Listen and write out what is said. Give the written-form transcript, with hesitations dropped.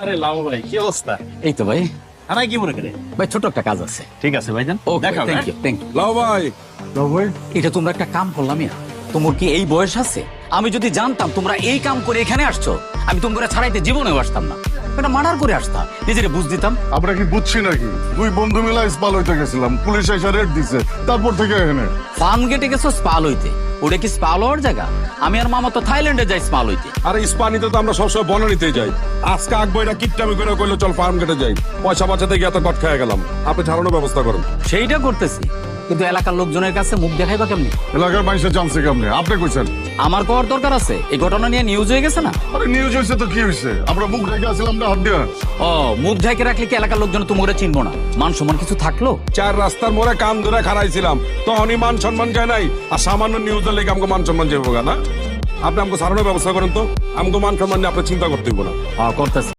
আরে লাভ ভাই কি অবস্থা? এই তো ভাই। আরে কি মনে করে? ভাই ছোট একটা কাজ আছে। ঠিক আছে ভাইজান, ওকে, দেখাও। Thank you, thank you. লাও ভাই এটা তোমরা একটা কাম করলাম ইয়া। তোমার কি এই বয়স আছে? আমি যদি জানতাম তোমরা এই কাম করে এখানে আসছো, আমি তোমরা ছাড়াইতে জীবনেও আসতাম না। এটা মার্ডার করে আসতাম, নিজেরে বুঝ দিতাম। আমরা কি বুঝছি নাকি? দুই বন্ধু মিলে স্পাল হইতে গেছিলাম, পুলিশ এসে রেড দিছে, তারপর থেকে এখানে। ফার্ম গেটে গেছো স্পাল হইতে। ওটা কি স্পাল হওয়ার জায়গা? আমি আর মামা তো থাইল্যান্ডে যাই স্পাল হইতে। আরে ইস্পানিতে তো আমরা সবসময় বনানিতে যাই। আজকে আকবো এটা কিটটামি করে কইলো চল ফার্ম গেটে যাই, পয়সা বাঁচাতে গিয়ে এত কট খেয়ে গেলাম। আপনি ছাড়ানোর ব্যবস্থা করুন। সেইটা করতেছি, কিন্তু এলাকার লোকজনের কাছে মুখ দেখাইবা কেমনি? এলাকার মানুষের জানছে কেমনে? আপনি কইছেন। আমার করার দরকার আছে। এই ঘটনা নিয়ে নিউজ হয়ে গেছে না? আরে নিউজ হয়েছে তো কি হয়েছে? আমরা মুখ রেখে আসলাম না হাত দিয়া। ও, মুখ ঢেকে রাখলে কি এলাকার লোকজন তোমাকে চিনবো না? মান সম্মান কিছু থাকলো? চার রাস্তার মোড়ে কান ধরে খাড়াইছিলাম, তখনই মান সম্মান যায় নাই। আর সামান্য নিউজের লেগে আমাকে মান সম্মান যাবো না। আপনি আমাকে ছাড়ানোর ব্যবস্থা করেন তো, আমাকে মান সম্মান নিয়ে আপনি চিন্তা করতে হইব না। করতেছি।